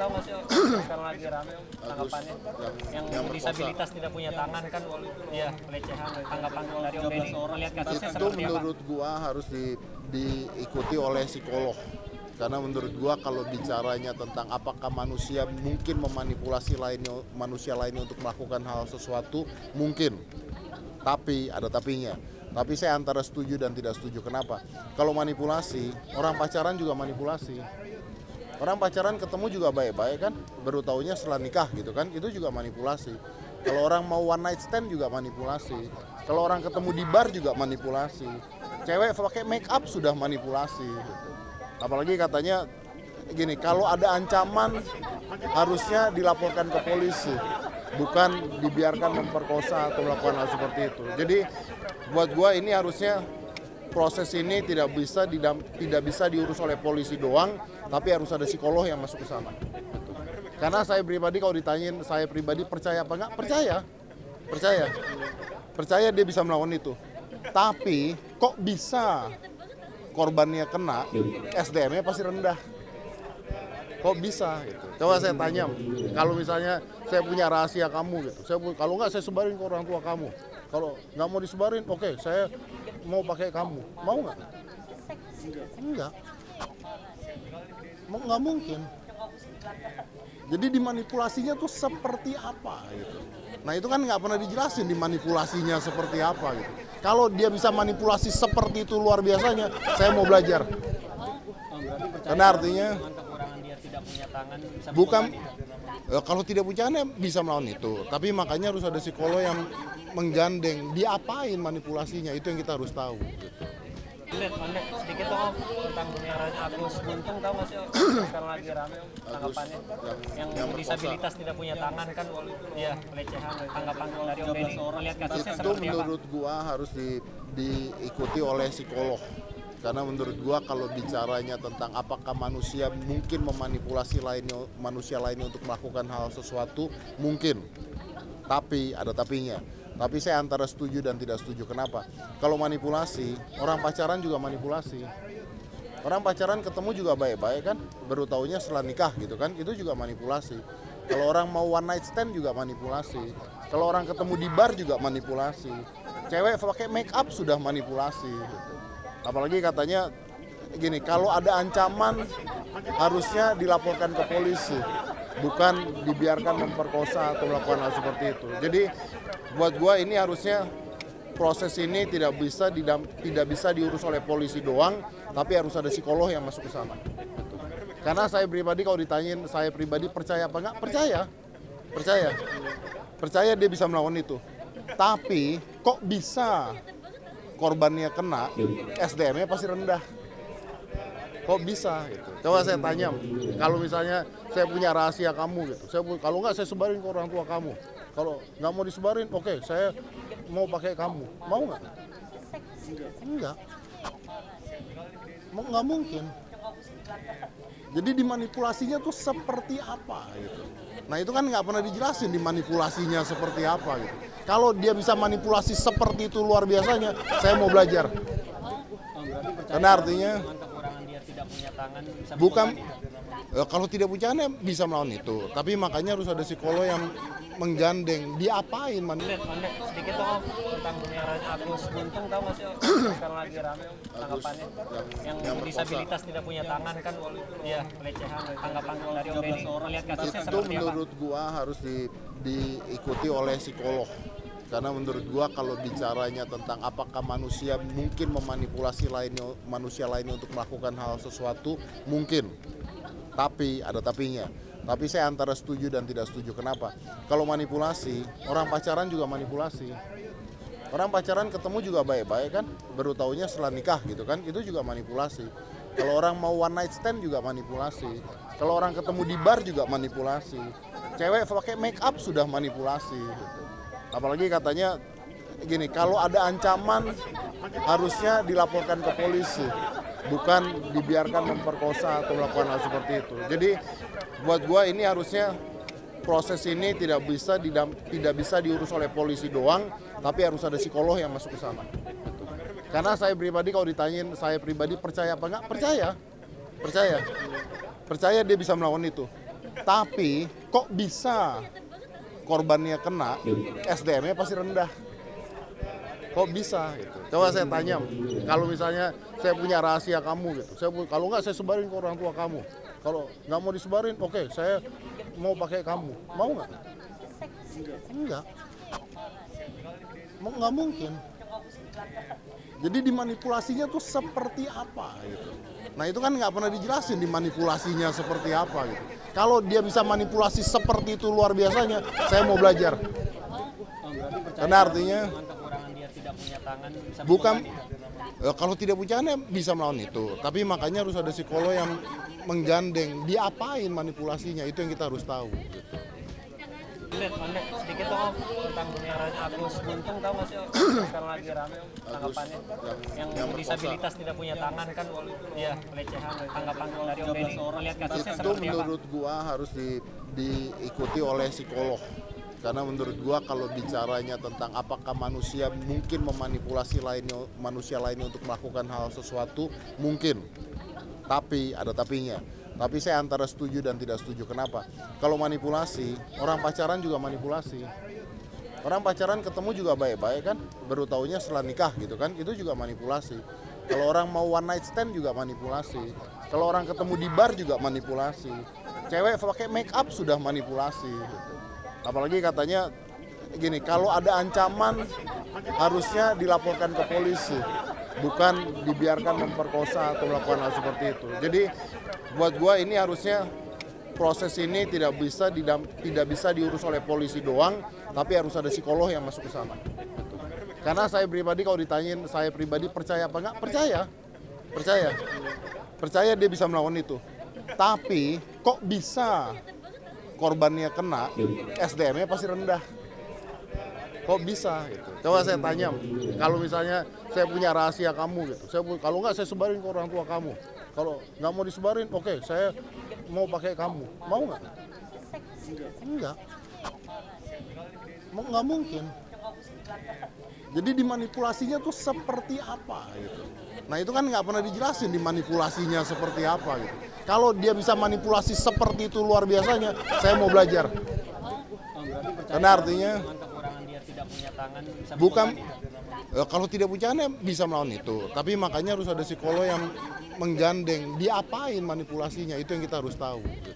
tahu nggak sih sekarang lagi rame tanggapannya yang disabilitas tidak punya tangan kan, ya pelecehan, tanggapan dari Om Deddy melihat kasusnya Itu seperti apa? menurut gua harus diikuti oleh psikolog. Karena menurut gua kalau bicaranya tentang apakah manusia mungkin memanipulasi manusia lainnya untuk melakukan hal sesuatu, mungkin. Tapi ada tapinya. Tapi saya antara setuju dan tidak setuju. Kenapa? Kalau manipulasi, orang pacaran juga manipulasi. Orang pacaran ketemu juga baik-baik kan, baru taunya setelah nikah gitu kan, itu juga manipulasi. Kalau orang mau one night stand juga manipulasi. Kalau orang ketemu di bar juga manipulasi. Cewek pakai make up sudah manipulasi gitu. Apalagi katanya gini, kalau ada ancaman harusnya dilaporkan ke polisi, bukan dibiarkan memperkosa atau melakukan hal seperti itu. Jadi buat gua ini harusnya proses ini tidak bisa diurus oleh polisi doang, tapi harus ada psikolog yang masuk ke sana. Karena saya pribadi kalau ditanyain saya pribadi percaya apa enggak? Percaya dia bisa melakukan itu. Tapi kok bisa korbannya kena, SDM-nya pasti rendah. Kok bisa gitu. Coba saya tanya, kalau misalnya saya punya rahasia kamu gitu, kalau nggak saya sebarin ke orang tua kamu. Kalau nggak mau disebarin, oke, saya mau pakai kamu. Mau nggak? Enggak. Nggak mungkin. Jadi dimanipulasinya tuh seperti apa gitu. Nah itu kan nggak pernah dijelasin dimanipulasinya seperti apa gitu. Kalau dia bisa manipulasi seperti itu luar biasanya, saya mau belajar. Karena artinya bukan kalau tidak punya tangan bisa melawan itu. Tapi makanya harus ada psikolog yang menggandeng. Diapain manipulasinya, itu yang kita harus tahu. Gitu. Sedikit dong tentang Agus Buntung, tahu nggak sih sekarang lagi rame tanggapannya yang disabilitas tidak punya tangan kan, ya pelecehan, tanggapan dari Om Deddy melihat kasusnya Itu seperti apa? menurut gua harus diikuti oleh psikolog. Karena menurut gua kalau bicaranya tentang apakah manusia mungkin memanipulasi manusia lainnya untuk melakukan hal sesuatu, mungkin. Tapi ada tapinya. Tapi saya antara setuju dan tidak setuju. Kenapa? Kalau manipulasi, orang pacaran juga manipulasi. Orang pacaran ketemu juga baik-baik kan, baru taunya setelah nikah gitu kan, itu juga manipulasi. Kalau orang mau one night stand juga manipulasi. Kalau orang ketemu di bar juga manipulasi. Cewek pakai make up sudah manipulasi gitu. Apalagi katanya gini, kalau ada ancaman harusnya dilaporkan ke polisi, bukan dibiarkan memperkosa atau melakukan hal seperti itu. Jadi buat gua ini harusnya proses ini tidak bisa diurus oleh polisi doang, tapi harus ada psikolog yang masuk ke sana. Karena saya pribadi kalau ditanyain saya pribadi percaya apa enggak? Percaya dia bisa melakukan itu. Tapi kok bisa korbannya kena, SDM-nya pasti rendah. Kok bisa gitu. Coba saya tanya, kalau misalnya saya punya rahasia kamu gitu, kalau nggak saya sebarin ke orang tua kamu. Kalau nggak mau disebarin, oke, saya mau pakai kamu. Mau nggak? Enggak. Nggak mungkin. Jadi dimanipulasinya tuh seperti apa gitu. Nah itu kan nggak pernah dijelasin dimanipulasinya seperti apa gitu. Kalau dia bisa manipulasi seperti itu luar biasanya, saya mau belajar. Karena artinya bukan kalau tidak punya tangan bisa melawan itu. Tapi makanya harus ada psikolog yang menggandeng. Diapain Sedikit dong tentang Agus Buntung, tahu nggak sih sekarang lagi rame tanggapannya yang disabilitas tidak punya tangan kan, ya pelecehan, tanggapan dari Om Deddy melihat kasusnya itu seperti apa? menurut gua harus diikuti oleh psikolog. Karena menurut gua kalau bicaranya tentang apakah manusia mungkin memanipulasi manusia lainnya untuk melakukan hal sesuatu, mungkin. Tapi ada tapinya. Tapi saya antara setuju dan tidak setuju. Kenapa? Kalau manipulasi, orang pacaran juga manipulasi. Orang pacaran ketemu juga baik-baik kan, baru taunya setelah nikah gitu kan, itu juga manipulasi. Kalau orang mau one night stand juga manipulasi. Kalau orang ketemu di bar juga manipulasi. Cewek pakai make up sudah manipulasi gitu. Apalagi katanya gini, kalau ada ancaman harusnya dilaporkan ke polisi, bukan dibiarkan memperkosa atau melakukan hal seperti itu. Jadi buat gua ini harusnya proses ini tidak bisa diurus oleh polisi doang, tapi harus ada psikolog yang masuk ke sana. Karena saya pribadi kalau ditanyain saya pribadi percaya apa enggak? Percaya dia bisa melakukan itu. Tapi kok bisa korbannya kena, SDM-nya pasti rendah. Kok bisa gitu? Coba saya tanya, kalau misalnya saya punya rahasia kamu gitu, kalau nggak saya sebarin ke orang tua kamu. Kalau nggak mau disebarin, oke, saya mau pakai kamu. Mau nggak? Enggak. Nggak mungkin. Jadi dimanipulasinya tuh seperti apa gitu. Nah itu kan nggak pernah dijelasin dimanipulasinya seperti apa gitu. Kalau dia bisa manipulasi seperti itu luar biasanya, saya mau belajar. Karena artinya bukan kalau tidak punya bisa melawan itu. Tapi makanya harus ada psikolog yang menggandeng. Diapain manipulasinya, itu yang kita harus tahu. Gitu. Sedikit dong tentang penyerahan Agus Buntung, tahu nggak sih sekarang lagi rame tanggapannya yang disabilitas tidak punya tangan kan, ya pelecehan, tanggapan dari Om Benny melihat kasusnya Itu seperti apa? menurut gua harus diikuti oleh psikolog. Karena menurut gua kalau bicaranya tentang apakah manusia mungkin memanipulasi manusia lainnya untuk melakukan hal sesuatu, mungkin. Tapi ada tapinya. Tapi saya antara setuju dan tidak setuju. Kenapa? Kalau manipulasi, orang pacaran juga manipulasi. Orang pacaran ketemu juga baik-baik kan, baru taunya setelah nikah gitu kan, itu juga manipulasi. Kalau orang mau one night stand juga manipulasi. Kalau orang ketemu di bar juga manipulasi. Cewek pakai make up sudah manipulasi. Gitu. Apalagi katanya gini, kalau ada ancaman harusnya dilaporkan ke polisi, bukan dibiarkan memperkosa atau melakukan hal seperti itu. Jadi buat gua ini harusnya proses ini tidak bisa diurus oleh polisi doang, tapi harus ada psikolog yang masuk ke sana. Karena saya pribadi kalau ditanyain saya pribadi percaya apa enggak? Percaya dia bisa melawan itu. Tapi kok bisa korbannya kena, SDM-nya pasti rendah. Kok bisa gitu? Coba saya tanya, kalau misalnya saya punya rahasia kamu gitu, kalau nggak saya sebarin ke orang tua kamu. Kalau nggak mau disebarin, oke, saya mau pakai kamu. Mau nggak? Enggak. Nggak mungkin. Jadi dimanipulasinya tuh seperti apa gitu. Nah itu kan nggak pernah dijelasin dimanipulasinya seperti apa gitu. Kalau dia bisa manipulasi seperti itu luar biasanya, saya mau belajar. Karena artinya bukan kalau tidak punya bisa melawan itu. Tapi makanya harus ada psikolog yang menggandeng. Diapain manipulasinya, itu yang kita harus tahu. Gitu.